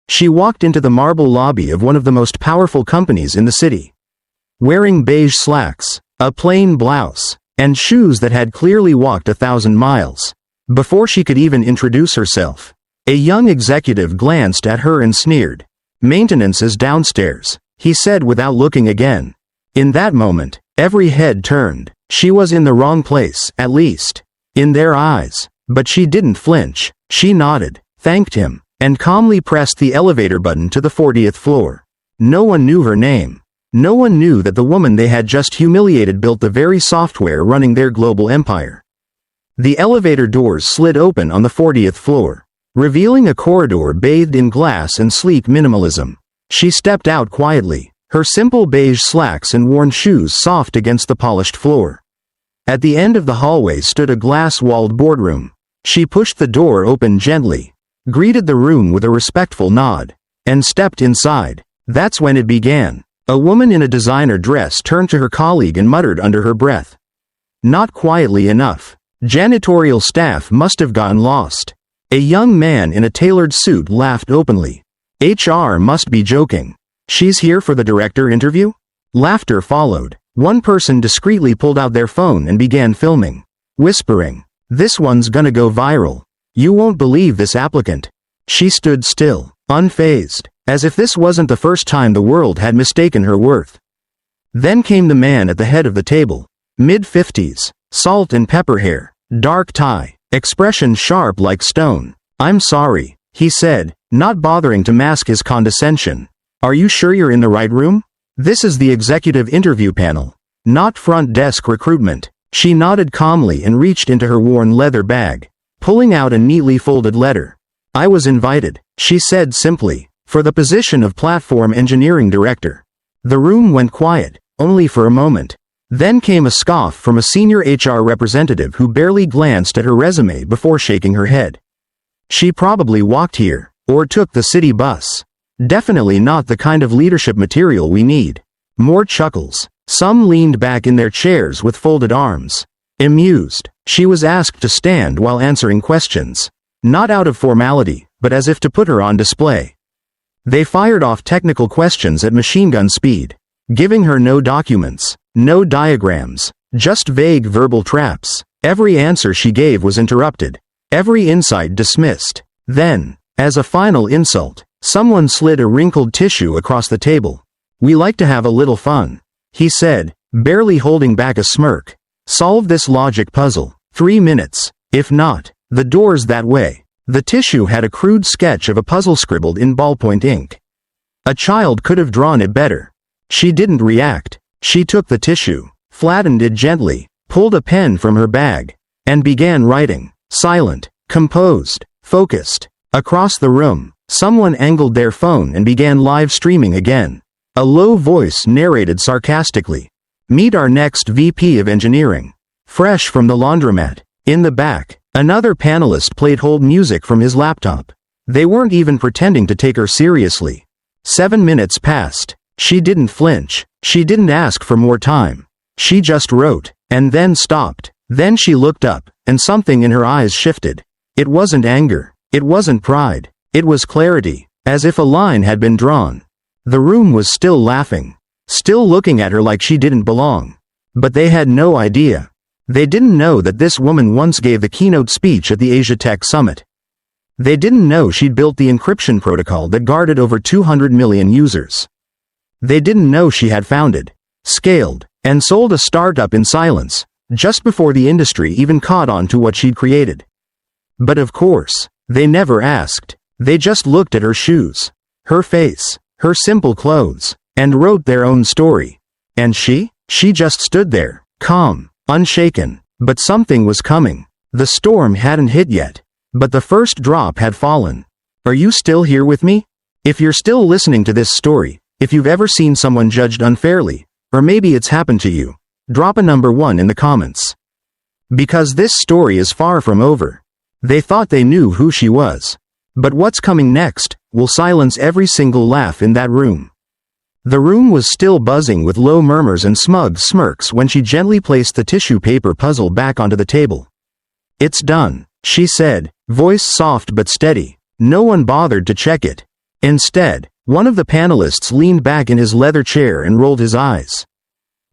She walked into the marble lobby of one of the most powerful companies in the city. Wearing beige slacks, a plain blouse, and shoes that had clearly walked 1,000 miles. Before she could even introduce herself, a young executive glanced at her and sneered. "Maintenance is downstairs," he said without looking again. In that moment, every head turned. She was in the wrong place, at least in their eyes. But she didn't flinch. She nodded, thanked him, and calmly pressed the elevator button to the 40th floor. No one knew her name. No one knew that the woman they had just humiliated built the very software running their global empire. The elevator doors slid open on the 40th floor, revealing a corridor bathed in glass and sleek minimalism. She stepped out quietly, her simple beige slacks and worn shoes soft against the polished floor. At the end of the hallway stood a glass-walled boardroom. She pushed the door open gently, greeted the room with a respectful nod, and stepped inside. That's when it began. A woman in a designer dress turned to her colleague and muttered under her breath. Not quietly enough. Janitorial staff must have gotten lost. A young man in a tailored suit laughed openly. HR must be joking. She's here for the director interview? Laughter followed. One person discreetly pulled out their phone and began filming, whispering, "This one's gonna go viral. You won't believe this applicant." She stood still, unfazed, as if this wasn't the first time the world had mistaken her worth. Then came the man at the head of the table, mid-50s, salt and pepper hair, dark tie, expression sharp like stone. "I'm sorry," he said, not bothering to mask his condescension. "Are you sure you're in the right room? This is the executive interview panel, not front desk recruitment." She nodded calmly and reached into her worn leather bag, pulling out a neatly folded letter. "I was invited," she said simply, "for the position of platform engineering director." The room went quiet, only for a moment. Then came a scoff from a senior HR representative who barely glanced at her resume before shaking her head. "She probably walked here, or took the city bus. Definitely not the kind of leadership material we need." More chuckles. Some leaned back in their chairs with folded arms. Amused, she was asked to stand while answering questions. Not out of formality, but as if to put her on display. They fired off technical questions at machine gun speed, giving her no documents, no diagrams, just vague verbal traps. Every answer she gave was interrupted, every insight dismissed. Then, as a final insult, someone slid a wrinkled tissue across the table. "We like to have a little fun," he said, barely holding back a smirk. "Solve this logic puzzle. 3 minutes. If not, the door's that way." The tissue had a crude sketch of a puzzle scribbled in ballpoint ink. A child could have drawn it better. She didn't react. She took the tissue, flattened it gently, pulled a pen from her bag, and began writing. Silent, composed, focused. Across the room, someone angled their phone and began live streaming again. A low voice narrated sarcastically. "Meet our next VP of engineering. Fresh from the laundromat." In the back, another panelist played hold music from his laptop. They weren't even pretending to take her seriously. 7 minutes passed. She didn't flinch. She didn't ask for more time. She just wrote, and then stopped. Then she looked up, and something in her eyes shifted. It wasn't anger. It wasn't pride. It was clarity, as if a line had been drawn. The room was still laughing, still looking at her like she didn't belong. But they had no idea. They didn't know that this woman once gave the keynote speech at the Asia Tech Summit. They didn't know she'd built the encryption protocol that guarded over 200 million users. They didn't know she had founded, scaled, and sold a startup in silence, just before the industry even caught on to what she'd created. But of course, they never asked. They just looked at her shoes, her face, her simple clothes, and wrote their own story. And she just stood there, calm, unshaken. But something was coming. The storm hadn't hit yet, but the first drop had fallen. Are you still here with me? If you're still listening to this story, if you've ever seen someone judged unfairly, or maybe it's happened to you, drop a number 1 in the comments. Because this story is far from over. They thought they knew who she was. But what's coming next will silence every single laugh in that room. The room was still buzzing with low murmurs and smug smirks when she gently placed the tissue paper puzzle back onto the table. "It's done," she said, voice soft but steady. No one bothered to check it. Instead, one of the panelists leaned back in his leather chair and rolled his eyes.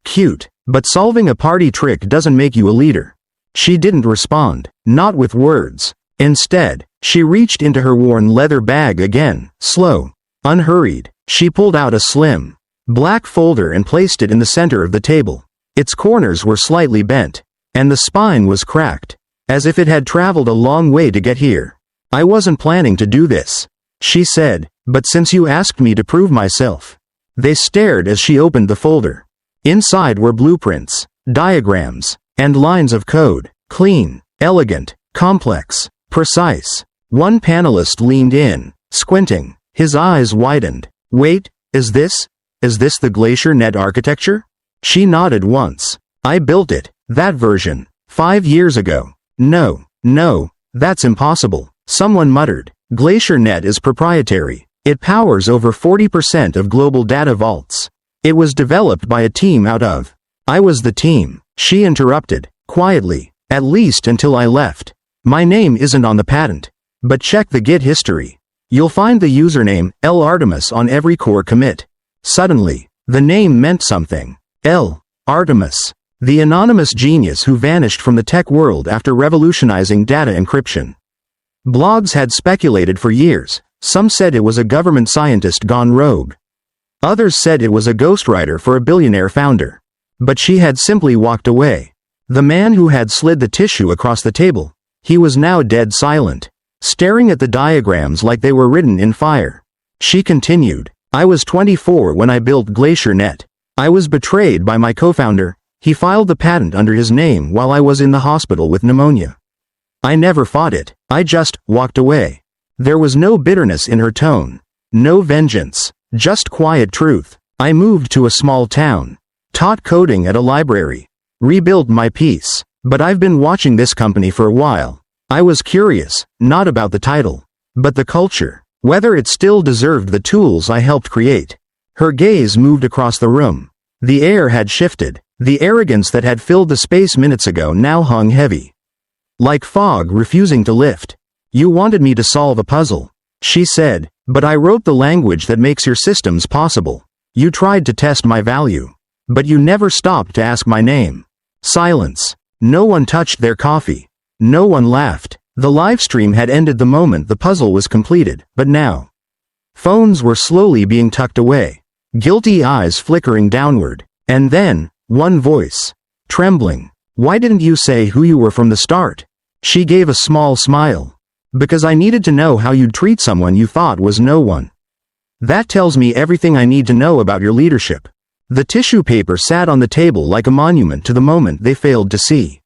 Cute, but solving a party trick doesn't make you a leader. She didn't respond, not with words. Instead, she reached into her worn leather bag again, slow, unhurried. She pulled out a slim, black folder and placed it in the center of the table. Its corners were slightly bent, and the spine was cracked, as if it had traveled a long way to get here. I wasn't planning to do this, she said, but since you asked me to prove myself. They stared as she opened the folder. Inside were blueprints, diagrams, and lines of code, clean, elegant, complex, precise. One panelist leaned in, squinting. His eyes widened. Wait, is this the Glacier Net architecture? She nodded once. I built it, that version, 5 years ago. No, that's impossible, someone muttered. Glacier Net is proprietary. It powers over 40% of global data vaults. It was developed by a team out of. I was the team, she interrupted, quietly, at least until I left. My name isn't on the patent. But check the Git history. You'll find the username, L Artemis, on every core commit. Suddenly, the name meant something. L. Artemis. The anonymous genius who vanished from the tech world after revolutionizing data encryption. Blogs had speculated for years. Some said it was a government scientist gone rogue. Others said it was a ghostwriter for a billionaire founder. But she had simply walked away. The man who had slid the tissue across the table, he was now dead silent, staring at the diagrams like they were written in fire. She continued, I was 24 when I built Glacier Net. I was betrayed by my co-founder. He filed the patent under his name while I was in the hospital with pneumonia. I never fought it. I just walked away. There was no bitterness in her tone. No vengeance. Just quiet truth. I moved to a small town. Taught coding at a library. Rebuilt my piece. But I've been watching this company for a while. I was curious, not about the title, but the culture. Whether it still deserved the tools I helped create. Her gaze moved across the room. The air had shifted. The arrogance that had filled the space minutes ago now hung heavy. Like fog refusing to lift. You wanted me to solve a puzzle, she said, but I wrote the language that makes your systems possible. You tried to test my value. But you never stopped to ask my name. Silence. No one touched their coffee. No one laughed. The livestream had ended the moment the puzzle was completed, but now. Phones were slowly being tucked away. Guilty eyes flickering downward. And then, one voice. Trembling. Why didn't you say who you were from the start? She gave a small smile. Because I needed to know how you'd treat someone you thought was no one. That tells me everything I need to know about your leadership. The tissue paper sat on the table like a monument to the moment they failed to see.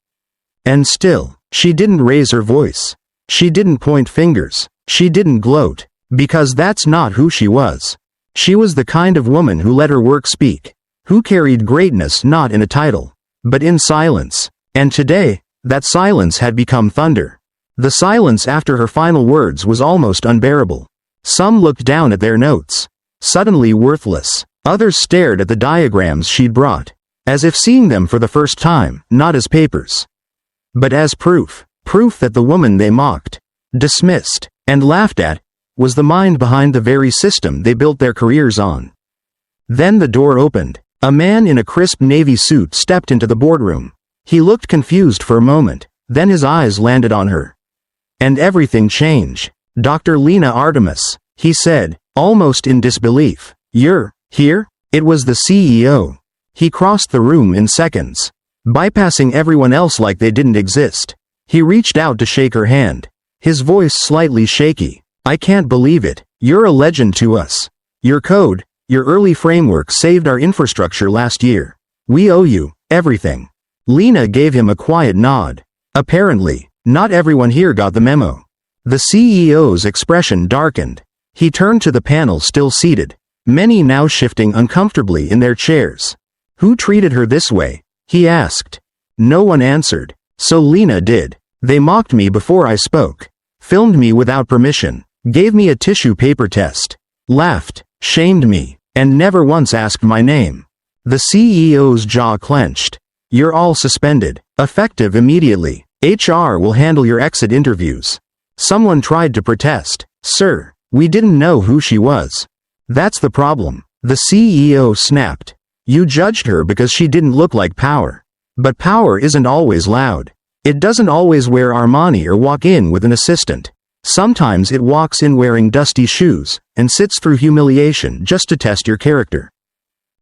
And still, she didn't raise her voice. She didn't point fingers. She didn't gloat. Because that's not who she was. She was the kind of woman who let her work speak. Who carried greatness not in a title, but in silence. And today, that silence had become thunder. The silence after her final words was almost unbearable. Some looked down at their notes. Suddenly worthless. Others stared at the diagrams she'd brought. As if seeing them for the first time, not as papers. But as proof. Proof that the woman they mocked, dismissed, and laughed at, was the mind behind the very system they built their careers on. Then the door opened. A man in a crisp navy suit stepped into the boardroom. He looked confused for a moment, then his eyes landed on her. And everything changed. Dr. Lena Artemis, he said, almost in disbelief. You're here? It was the CEO. He crossed the room in seconds, bypassing everyone else like they didn't exist. He reached out to shake her hand. His voice slightly shaky. I can't believe it. You're a legend to us. Your code, your early framework saved our infrastructure last year. We owe you everything. Lena gave him a quiet nod. Apparently, not everyone here got the memo. The CEO's expression darkened. He turned to the panel still seated, many now shifting uncomfortably in their chairs. Who treated her this way? He asked. No one answered. So Lena did. They mocked me before I spoke. Filmed me without permission. Gave me a tissue paper test. Laughed. Shamed me. And never once asked my name. The CEO's jaw clenched. You're all suspended. Effective immediately. HR will handle your exit interviews. Someone tried to protest. Sir, We didn't know who she was. That's the problem, the CEO snapped. You judged her because she didn't look like power. But power isn't always loud. It doesn't always wear Armani or walk in with an assistant. Sometimes it walks in wearing dusty shoes and sits through humiliation just to test your character.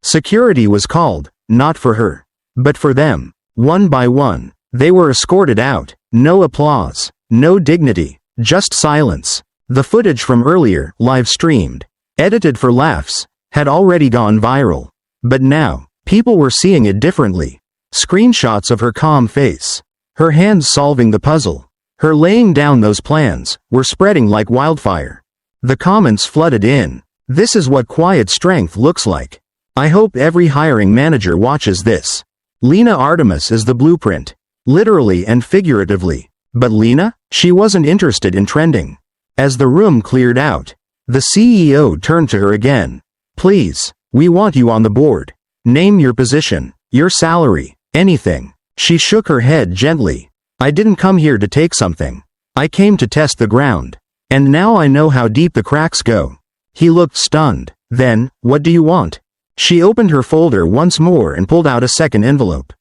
Security was called, not for her, but for them. One by one, they were escorted out. No applause, no dignity, just silence. The footage from earlier, live-streamed, edited for laughs, had already gone viral. But now, people were seeing it differently. Screenshots of her calm face, her hands solving the puzzle, her laying down those plans, were spreading like wildfire. The comments flooded in. This is what quiet strength looks like. I hope every hiring manager watches this. Lena Artemis is the blueprint. Literally and figuratively. But Lena? She wasn't interested in trending. As the room cleared out, the CEO turned to her again. Please, we want you on the board. Name your position, your salary, anything. She shook her head gently. I didn't come here to take something. I came to test the ground. And now I know how deep the cracks go. He looked stunned. Then, what do you want? She opened her folder once more and pulled out a second envelope.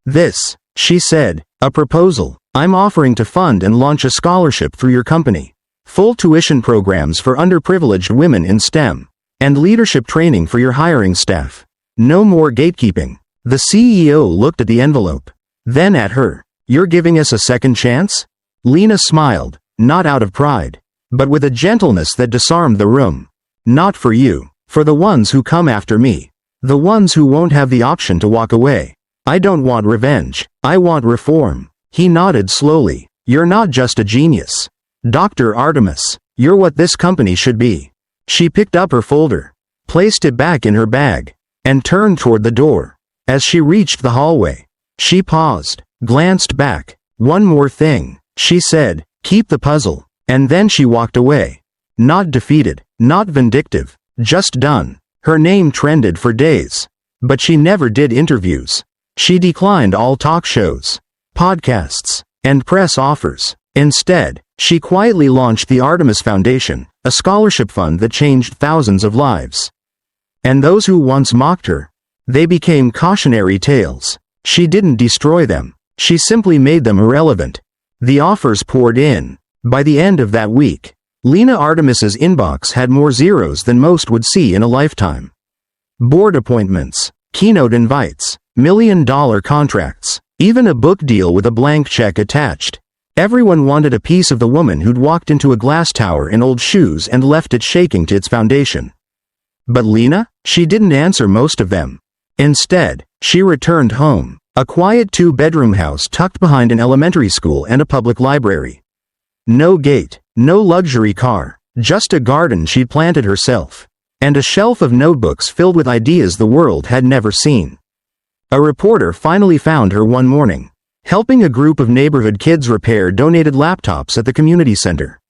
This, she said, a proposal. I'm offering to fund and launch a scholarship through your company. Full tuition programs for underprivileged women in STEM. And leadership training for your hiring staff. No more gatekeeping. The CEO looked at the envelope. Then at her. You're giving us a second chance? Lena smiled, not out of pride, but with a gentleness that disarmed the room. Not for you. For the ones who come after me. The ones who won't have the option to walk away. I don't want revenge. I want reform. He nodded slowly. You're not just a genius. Dr. Artemis. You're what this company should be. She picked up her folder, placed it back in her bag, and turned toward the door. As she reached the hallway, she paused, glanced back. One more thing, she said, keep the puzzle. And then she walked away. Not defeated, not vindictive, just done. Her name trended for days. But she never did interviews. She declined all talk shows, podcasts, and press offers. Instead, she quietly launched the Artemis Foundation, a scholarship fund that changed thousands of lives. And those who once mocked her, they became cautionary tales. She didn't destroy them. She simply made them irrelevant. The offers poured in. By the end of that week, Lena Artemis's inbox had more zeros than most would see in a lifetime. Board appointments, keynote invites, million-dollar contracts, even a book deal with a blank check attached. Everyone wanted a piece of the woman who'd walked into a glass tower in old shoes and left it shaking to its foundation. But Lena? She didn't answer most of them. Instead, she returned home, a quiet two-bedroom house tucked behind an elementary school and a public library. No gate, no luxury car, just a garden she'd planted herself, and a shelf of notebooks filled with ideas the world had never seen. A reporter finally found her one morning, helping a group of neighborhood kids repair donated laptops at the community center.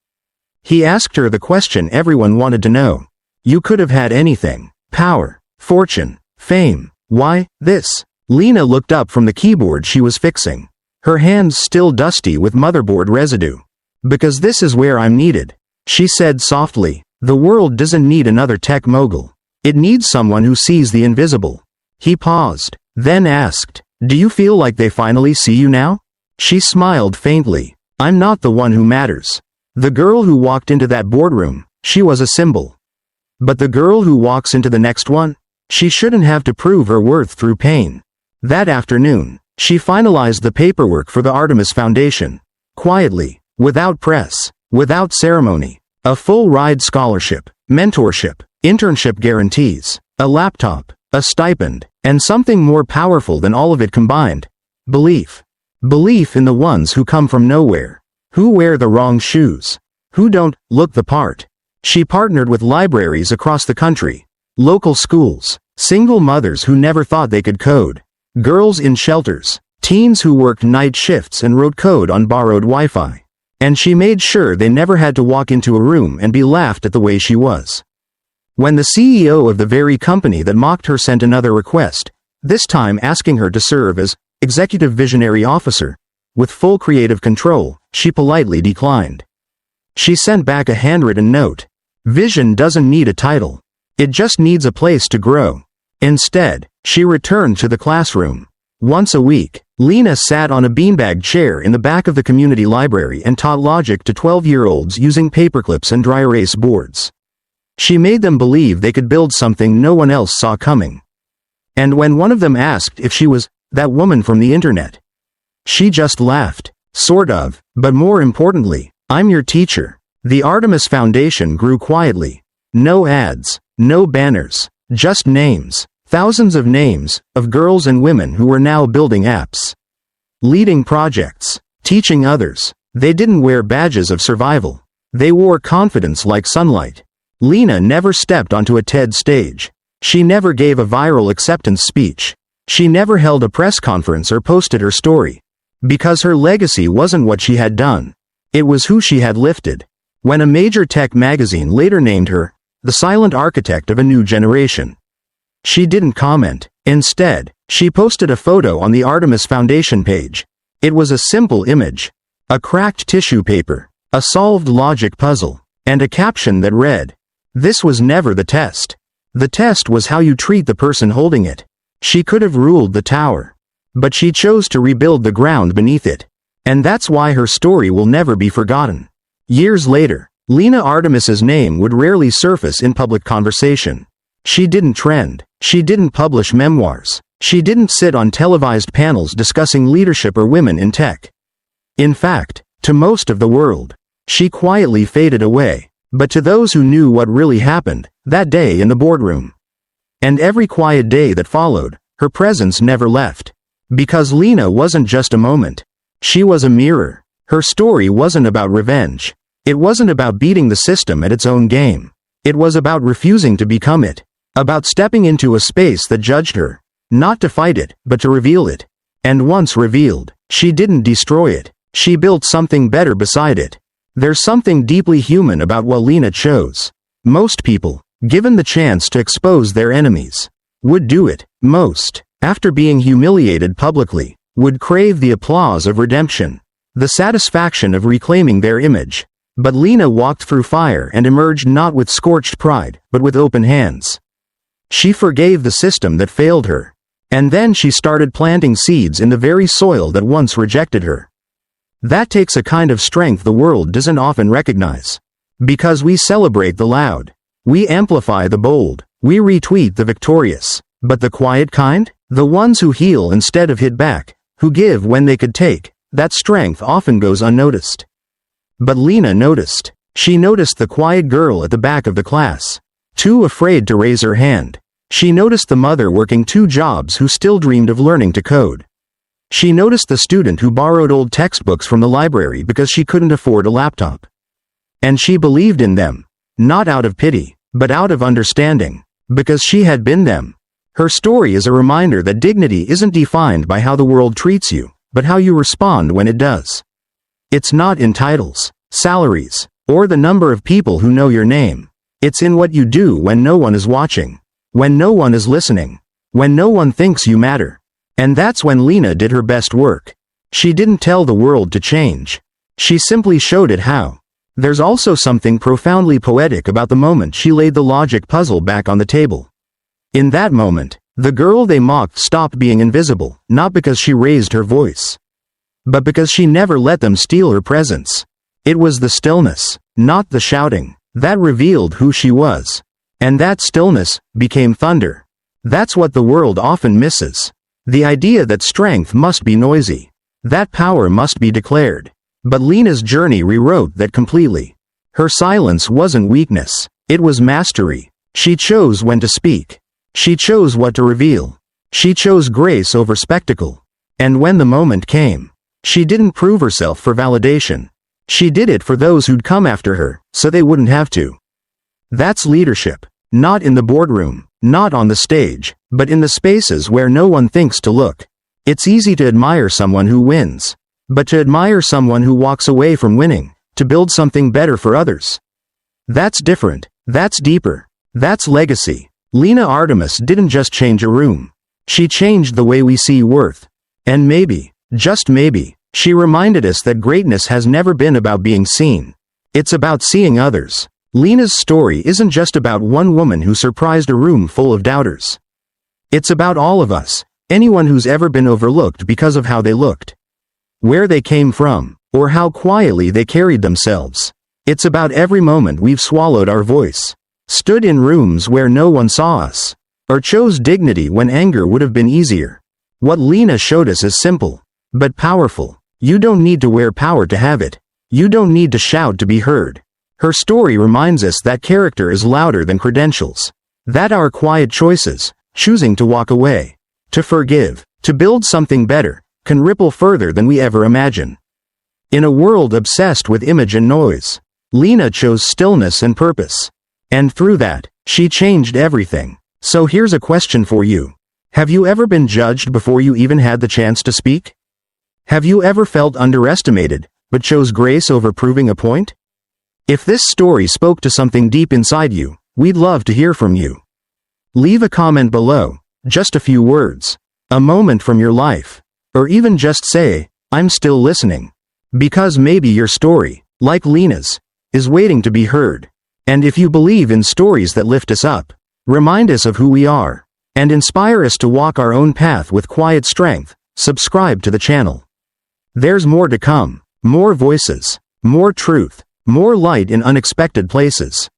He asked her the question everyone wanted to know. You could have had anything. Power, fortune, fame. Why, this? Lena looked up from the keyboard she was fixing, her hands still dusty with motherboard residue. Because this is where I'm needed, she said softly. The world doesn't need another tech mogul. It needs someone who sees the invisible. He paused, then asked, do you feel like they finally see you now? She smiled faintly. I'm not the one who matters. The girl who walked into that boardroom, she was a symbol. But the girl who walks into the next one? She shouldn't have to prove her worth through pain. That afternoon, she finalized the paperwork for the Artemis Foundation. Quietly, without press, without ceremony. A full-ride scholarship, mentorship, internship guarantees, a laptop, a stipend, and something more powerful than all of it combined. Belief. Belief in the ones who come from nowhere, who wear the wrong shoes, who don't look the part. She partnered with libraries across the country, local schools, single mothers who never thought they could code, girls in shelters, teens who worked night shifts and wrote code on borrowed Wi-Fi. And she made sure they never had to walk into a room and be laughed at the way she was. When the CEO of the very company that mocked her sent another request, this time asking her to serve as Executive Visionary Officer, with full creative control, she politely declined. She sent back a handwritten note. Vision doesn't need a title. It just needs a place to grow. Instead, she returned to the classroom. Once a week, Lena sat on a beanbag chair in the back of the community library and taught logic to 12-year-olds using paperclips and dry erase boards. She made them believe they could build something no one else saw coming. And when one of them asked if she was that woman from the internet, she just laughed. Sort of, but more importantly, I'm your teacher. The Artemis Foundation grew quietly. No ads, no banners, just names. Thousands of names, of girls and women who were now building apps, leading projects, teaching others. They didn't wear badges of survival. They wore confidence like sunlight. Lena never stepped onto a TED stage. She never gave a viral acceptance speech. She never held a press conference or posted her story. Because her legacy wasn't what she had done. It was who she had lifted. When a major tech magazine later named her the silent architect of a new generation, she didn't comment. Instead, she posted a photo on the Artemis Foundation page. It was a simple image. A cracked tissue paper, a solved logic puzzle, and a caption that read, "This was never the test. The test was how you treat the person holding it." She could have ruled the tower. But she chose to rebuild the ground beneath it. And that's why her story will never be forgotten. Years later, Lena Artemis's name would rarely surface in public conversation. She didn't trend. She didn't publish memoirs. She didn't sit on televised panels discussing leadership or women in tech. In fact, to most of the world, she quietly faded away. But to those who knew what really happened, that day in the boardroom, and every quiet day that followed, her presence never left. Because Lena wasn't just a moment. She was a mirror. Her story wasn't about revenge. It wasn't about beating the system at its own game. It was about refusing to become it. About stepping into a space that judged her. Not to fight it, but to reveal it. And once revealed, she didn't destroy it. She built something better beside it. There's something deeply human about what Lena chose. Most people, given the chance to expose their enemies, would do it. Most, after being humiliated publicly, would crave the applause of redemption, the satisfaction of reclaiming their image. But Lena walked through fire and emerged not with scorched pride, but with open hands. She forgave the system that failed her. And then she started planting seeds in the very soil that once rejected her. That takes a kind of strength the world doesn't often recognize. Because we celebrate the loud. We amplify the bold. We retweet the victorious. But the quiet kind? The ones who heal instead of hit back, who give when they could take, that strength often goes unnoticed. But Lena noticed. She noticed the quiet girl at the back of the class, too afraid to raise her hand. She noticed the mother working 2 jobs who still dreamed of learning to code. She noticed the student who borrowed old textbooks from the library because she couldn't afford a laptop. And she believed in them, not out of pity, but out of understanding, because she had been them. Her story is a reminder that dignity isn't defined by how the world treats you, but how you respond when it does. It's not in titles, salaries, or the number of people who know your name. It's in what you do when no one is watching, when no one is listening, when no one thinks you matter. And that's when Lena did her best work. She didn't tell the world to change. She simply showed it how. There's also something profoundly poetic about the moment she laid the logic puzzle back on the table. In that moment, the girl they mocked stopped being invisible, not because she raised her voice, but because she never let them steal her presence. It was the stillness, not the shouting, that revealed who she was. And that stillness became thunder. That's what the world often misses. The idea that strength must be noisy, that power must be declared. But Lena's journey rewrote that completely. Her silence wasn't weakness, it was mastery. She chose when to speak. She chose what to reveal. She chose grace over spectacle. And when the moment came, she didn't prove herself for validation. She did it for those who'd come after her, so they wouldn't have to. That's leadership. Not in the boardroom, not on the stage, but in the spaces where no one thinks to look. It's easy to admire someone who wins. But to admire someone who walks away from winning, to build something better for others. That's different. That's deeper. That's legacy. Lena Artemis didn't just change a room. She changed the way we see worth. And maybe, just maybe, she reminded us that greatness has never been about being seen. It's about seeing others. Lena's story isn't just about one woman who surprised a room full of doubters. It's about all of us, anyone who's ever been overlooked because of how they looked, where they came from, or how quietly they carried themselves. It's about every moment we've swallowed our voice, stood in rooms where no one saw us, or chose dignity when anger would have been easier. What Lena showed us is simple, but powerful. You don't need to wear power to have it. You don't need to shout to be heard. Her story reminds us that character is louder than credentials. That our quiet choices, choosing to walk away, to forgive, to build something better, can ripple further than we ever imagine. In a world obsessed with image and noise, Lena chose stillness and purpose. And through that, she changed everything. So here's a question for you. Have you ever been judged before you even had the chance to speak? Have you ever felt underestimated, but chose grace over proving a point? If this story spoke to something deep inside you, we'd love to hear from you. Leave a comment below, just a few words, a moment from your life, or even just say, "I'm still listening." Because maybe your story, like Lena's, is waiting to be heard. And if you believe in stories that lift us up, remind us of who we are, and inspire us to walk our own path with quiet strength, subscribe to the channel. There's more to come, more voices, more truth, more light in unexpected places.